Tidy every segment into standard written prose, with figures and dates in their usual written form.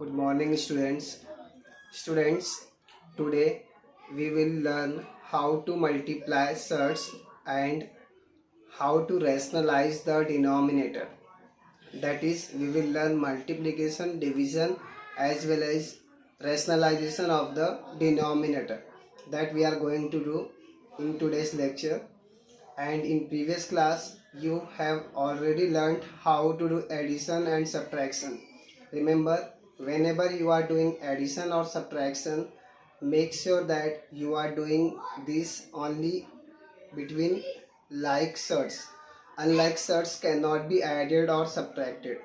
Good morning, students. Students, today we will learn how to multiply surds and how to rationalize the denominator. That is, we will learn multiplication, division, as well as rationalization of the denominator. That we are going to do in today's lecture. And in previous class, you have already learned how to do addition and subtraction. Remember, whenever you are doing addition or subtraction, make sure that you are doing this only between like surds. Unlike surds cannot be added or subtracted.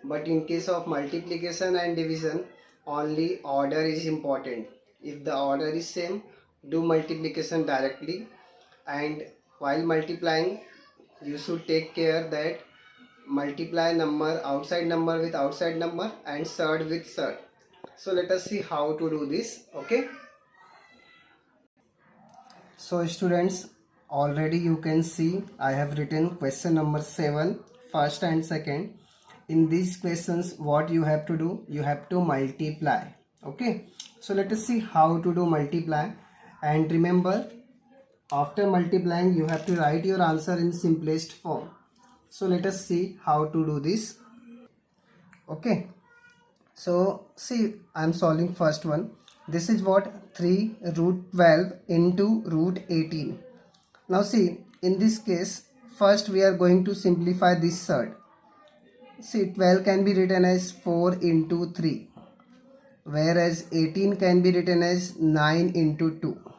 But in case of multiplication and division, only order is important. If the order is same, do multiplication directly, and while multiplying you should take care that multiply number outside number with outside number and surd with surd. So let us see how to do this. Okay, so students, already you can see I have written question number 7, first and second. In these questions, what you have to do, you have to multiply. Okay, so let us see how to do multiply. And remember, after multiplying you have to write your answer in simplest form. So let us see how to do this. Okay, so see, I am solving first one. This is what 3 root 12 into root 18. Now see, in this case, first we are going to simplify this surd. See, 12 can be written as 4 into 3, whereas 18 can be written as 9 into 2.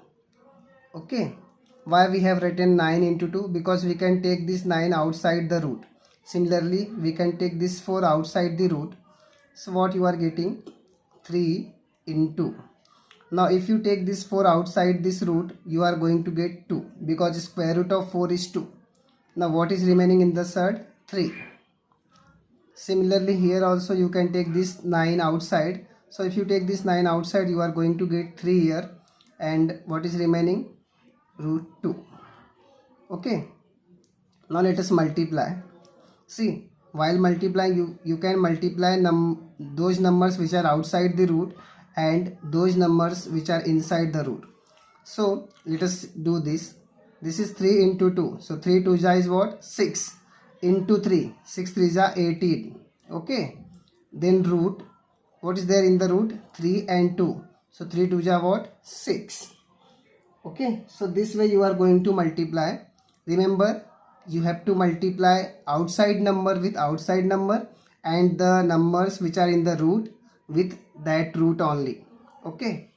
Okay, why we have written 9 into 2? Because we can take this 9 outside the root. Similarly, we can take this 4 outside the root. So what you are getting? 3 into. Now if you take this 4 outside this root, you are going to get 2, because square root of 4 is 2. Now what is remaining in the surd? 3. Similarly, here also you can take this 9 outside. So if you take this 9 outside, you are going to get 3 here. And what is remaining? Root 2. Okay, now let us multiply. See, while multiplying you can multiply those numbers which are outside the root and those numbers which are inside the root. So let us do this. This is 3 into 2. So 3 2 is what? 6 into 3. 6 3 is 18. Okay, then root. What is there in the root? 3 and 2. So 3 2 is what? 6. Okay, so this way you are going to multiply. Remember, you have to multiply outside number with outside number and the numbers which are in the root with that root only. Okay,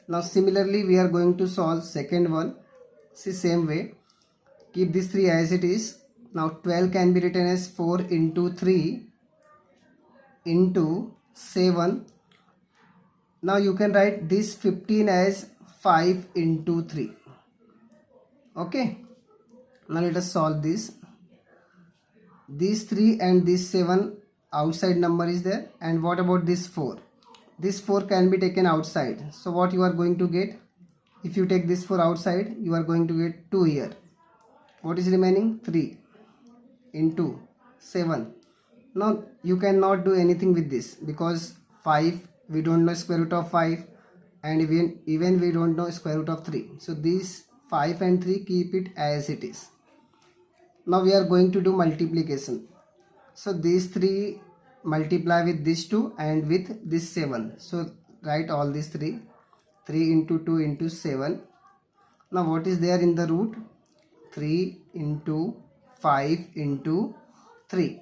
now similarly we are going to solve second one. See, same way, keep this 3 as it is. Now 12 can be written as 4 into 3 into 7. Now you can write this 15 as 5 into 3. Okay, now let us solve this. This 3 and this 7 outside number is there, and what about this 4? This 4 can be taken outside. So what you are going to get? If you take this 4 outside, you are going to get 2 here. What is remaining? 3 into 7. Now you cannot do anything with this, because 5 we don't know square root of 5, and even we don't know square root of 3. So these 5 and 3, keep it as it is. Now we are going to do multiplication. So these 3 multiply with this 2 and with this 7. So write all these 3. 3 into 2 into 7. Now what is there in the root? 3 into 5 into 3.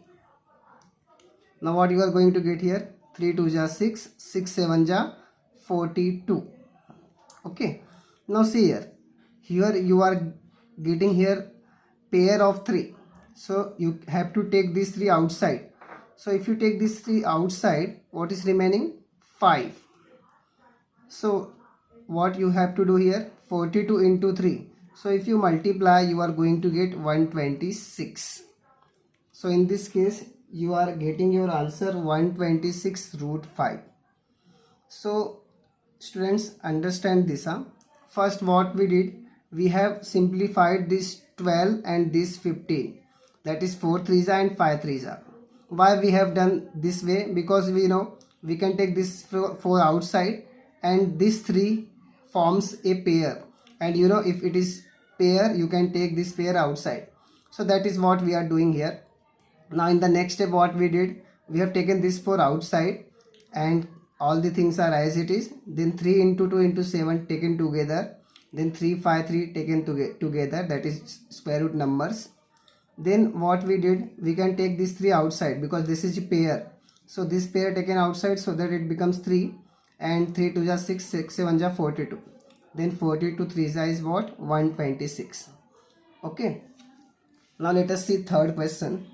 Now what you are going to get here? 3 2 is 6. 6 7 is 42. Okay, now see here. Here you are getting here pair of 3. So you have to take these 3 outside. So if you take these 3 outside, what is remaining? 5. So what you have to do here? 42 into 3. So if you multiply, you are going to get 126. So in this case, you are getting your answer 126 root 5. So students, understand this. First what we did, we have simplified this 12 and this 15. That is 4 3s and 5 3s. Why we have done this way? Because we know we can take this 4 outside, and this 3 forms a pair, and you know, if it is pair, you can take this pair outside. So that is what we are doing here. Now in the next step, what we did, we have taken this 4 outside, and all the things are as it is. Then 3 into 2 into 7 taken together, then 3 5 3 taken together, that is square root numbers. Then what we did, we can take this 3 outside because this is a pair. So this pair taken outside, so that it becomes 3, and 3 2 is 6, 6 7 is 42. Then 42 3 is what? 126. Okay. Now let us see third question.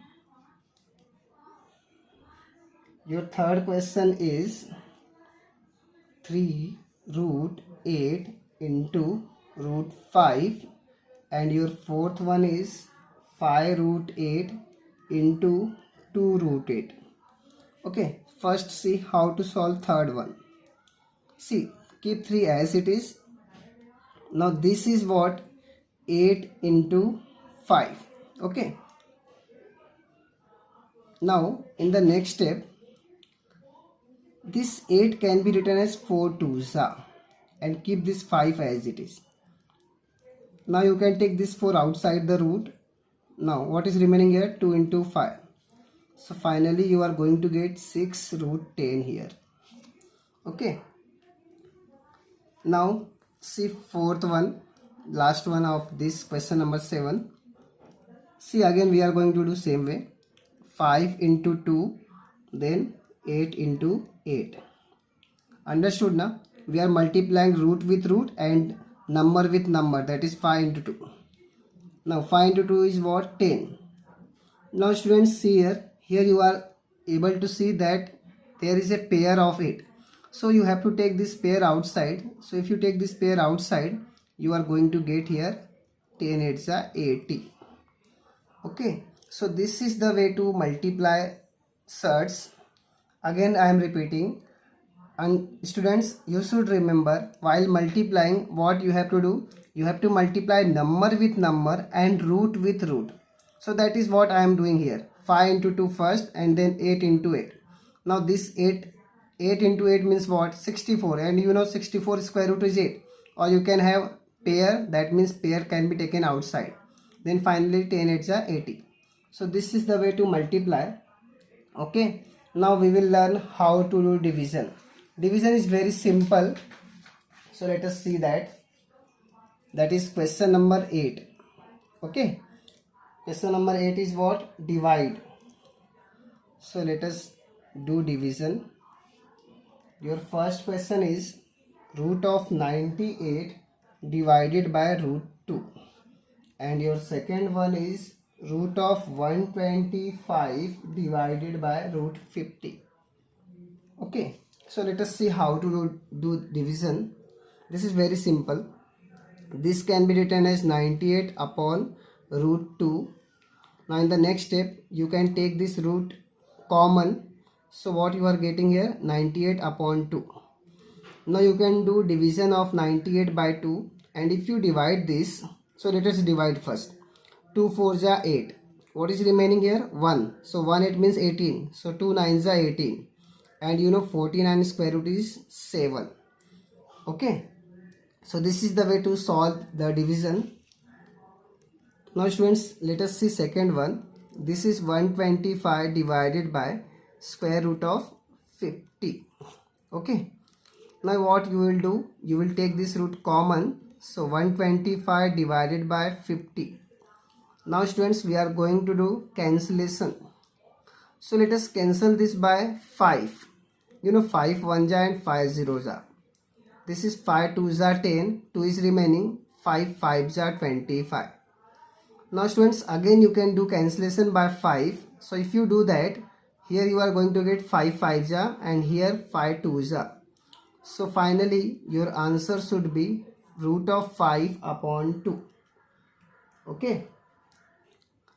Your third question is 3 root 8 into root 5, and your fourth one is 5 root 8 into 2 root 8. Okay, first see how to solve third one. See, keep 3 as it is. Now this is what? 8 into 5. Okay. Now in the next step, this 8 can be written as 4 2s, and keep this 5 as it is. Now you can take this 4 outside the root. Now what is remaining here? 2 into 5. So finally you are going to get 6 root 10 here. Okay. Now see fourth one, last one of this question number 7. See, again we are going to do same way. 5 into 2, then 8 into 8. Understood now? We are multiplying root with root and number with number, that is 5 into 2. Now 5 into 2 is what? 10. Now students, see here you are able to see that there is a pair of 8. So you have to take this pair outside. So if you take this pair outside, you are going to get here 10 8s are 80. Okay, so this is the way to multiply surds. Again I am repeating, and students, you should remember, while multiplying, what you have to do, you have to multiply number with number and root with root. So that is what I am doing here. 5 into 2 first, and then 8 into 8. Now this 8 into 8 means what? 64, and you know 64 square root is 8. Or you can have pair, that means pair can be taken outside. Then finally 10 8s are 80. So this is the way to multiply. Okay, now we will learn how to do division. Division is very simple. So let us see that. That is question number 8. Okay, question number 8 is what? Divide. So let us do division. Your first question is root of 98 divided by root 2, and your second one is root of 125 divided by root 50. Okay, so let us see how to do division. This is very simple. This can be written as 98 upon root 2. Now in the next step, you can take this root common. So what you are getting here? 98 upon 2. Now you can do division of 98 by 2, and if you divide this, so let us divide first. 2 4s are 8. What is remaining here? 1. So 1 8 means 18. So 2 9s are 18. And you know 49 square root is 7. Okay. So this is the way to solve the division. Now students, let us see second one. This is 125 divided by square root of 50. Okay. Now what you will do? You will take this root common. So 125 divided by 50. Now students, we are going to do cancellation. So let us cancel this by 5. You know 5 1s are and 5 0s are. This is 5 2s are 10. 2 is remaining. 5 5s are 25. Now students, again you can do cancellation by 5. So if you do that, here you are going to get 5 5s are, and here 5 2s are. So finally your answer should be root of 5 upon 2. Okay.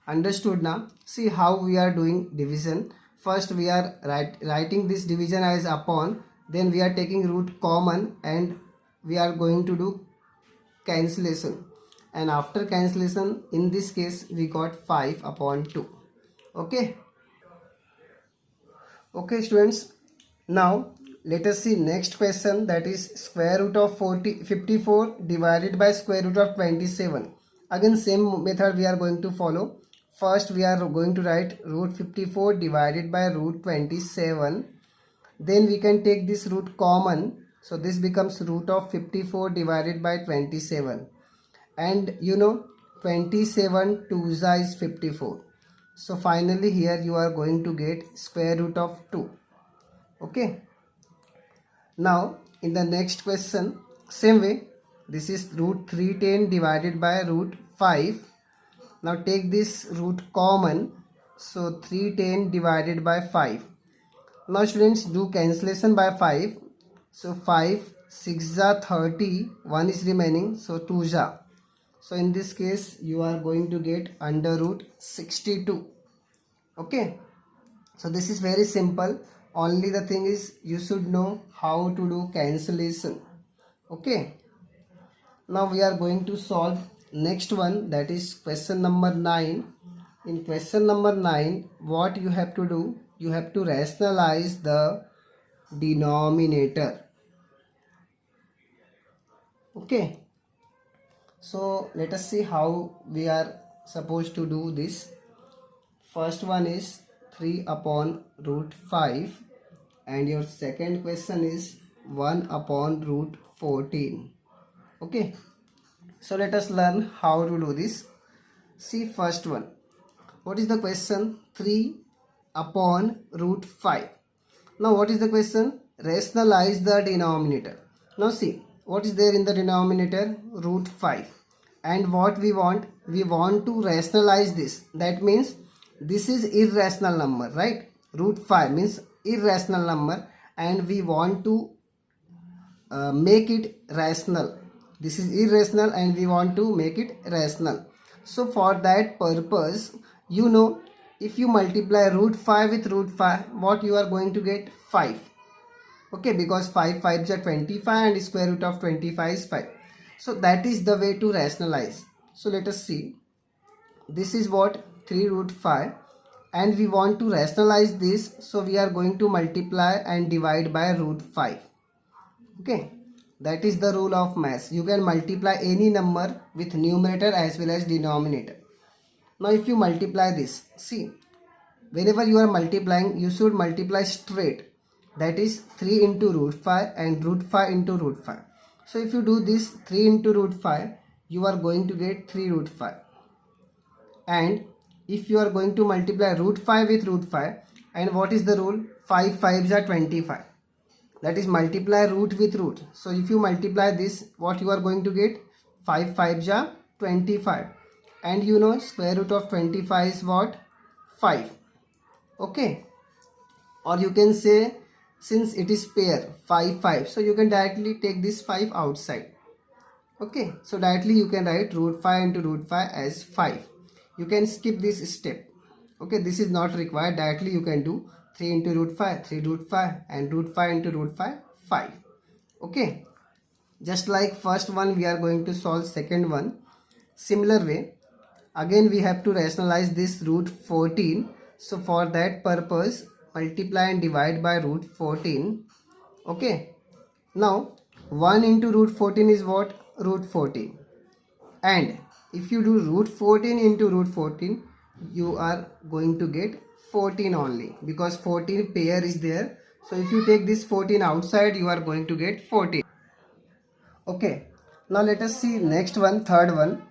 Understood now? See how we are doing division. First we are writing this division as upon, then we are taking root common, and we are going to do cancellation. And after cancellation, in this case we got 5 upon 2. Okay. Okay students, Now let us see next question, that is square root of 54 divided by square root of 27. Again same method we are going to follow. First we are going to write root 54 divided by root 27. Then we can take this root common. So this becomes root of 54 divided by 27. And 27 2 is 54. So finally here you are going to get square root of 2. Okay. Now in the next question, same way, this is root 310 divided by root 5. Now take this root common. So 310 divided by 5. Now students, do cancellation by 5. So 5 6 are 30, 1 is remaining, so 2 are. So in this case you are going to get under root 62. Okay. So this is very simple. Only the thing is you should know how to do cancellation. Okay. Now we are going to solve next one, that is question number 9. In question number 9, what you have to do? You have to rationalize the denominator. Okay. So let us see how we are supposed to do this. First one is 3 upon root 5 and your second question is 1 upon root 14. Okay. So let us learn how to do this. See first one. What is the question? 3 upon root 5. Now what is the question? Rationalize the denominator. Now see, what is there in the denominator? Root 5. And what we want? We want to rationalize this. That means this is irrational number, right? Root 5 means irrational number and we want to make it rational. This is irrational and we want to make it rational. So for that purpose, if you multiply root 5 with root 5, what you are going to get? 5. Okay, because 5 5s are 25 and square root of 25 is 5. So that is the way to rationalize. So let us see. This is what? 3 root 5 and we want to rationalize this. So we are going to multiply and divide by root 5. Okay. That is the rule of math. You can multiply any number with numerator as well as denominator. Now if you multiply this, see, whenever you are multiplying, you should multiply straight. That is 3 into root 5 and root 5 into root 5. So if you do this 3 into root 5, you are going to get 3 root 5. And if you are going to multiply root 5 with root 5, and what is the rule? 5 5s are 25. That is multiply root with root. So if you multiply this, what you are going to get? 5 5s are 25. And square root of 25 is what? 5. Okay. Or you can say, since it is pair 5 5, so you can directly take this 5 outside. Okay. So directly you can write root 5 into root 5 as 5. You can skip this step. Okay. This is not required. Directly you can do 3 into root 5, 3 root 5 and root 5 into root 5, 5. Okay. Just like first one, we are going to solve second one. Similar way, again we have to rationalize this root 14. So for that purpose, multiply and divide by root 14. Okay. Now 1 into root 14 is what? Root 14. And if you do root 14 into root 14, you are going to get 14 only, because 14 pair is there. So if you take this 14 outside, you are going to get 14. Okay. Now let us see next one, third one.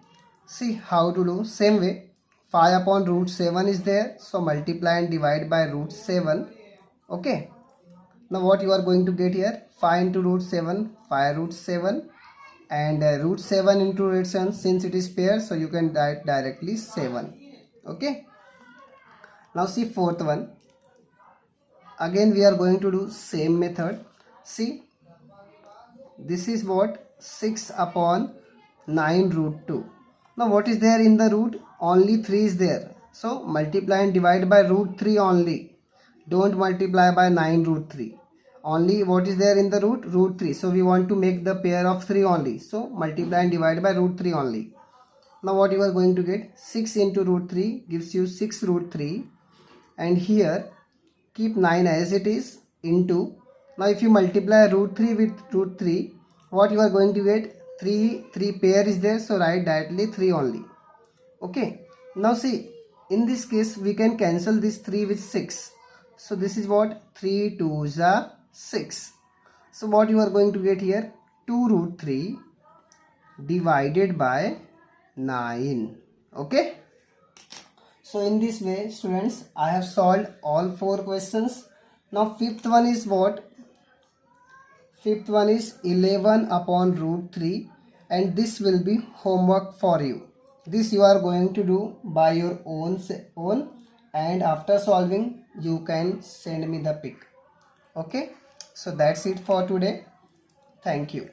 See how to do. Same way, 5 upon root 7 is there. So multiply and divide by root 7. Okay. Now what you are going to get here? 5 into root 7, 5 root 7. And root 7 into root 7, since it is pair, so you can write directly 7. Okay. Now see fourth one. Again we are going to do same method. See, this is what? 6 upon 9 root 2. Now what is there in the root? Only 3 is there. So multiply and divide by root 3 only. Don't multiply by 9 root 3. Only what is there in the root? Root 3. So we want to make the pair of 3 only. So multiply and divide by root 3 only. Now what you are going to get? 6 into root 3 gives you 6 root 3. And here keep 9 as it is into Now if you multiply root 3 with root 3, what you are going to get? 3 pair is there, so write directly 3 only. Okay. Now see, in this case we can cancel this 3 with 6. So this is what? 3 2s are 6. So what you are going to get here? 2 root 3 divided by 9. Okay. So in this way, students, I have solved all 4 questions. Now fifth one is what? Fifth one is 11 upon root 3, and this will be homework for you. This you are going to do by your own, and after solving you can send me the pic. Okay. So that's it for today. Thank you.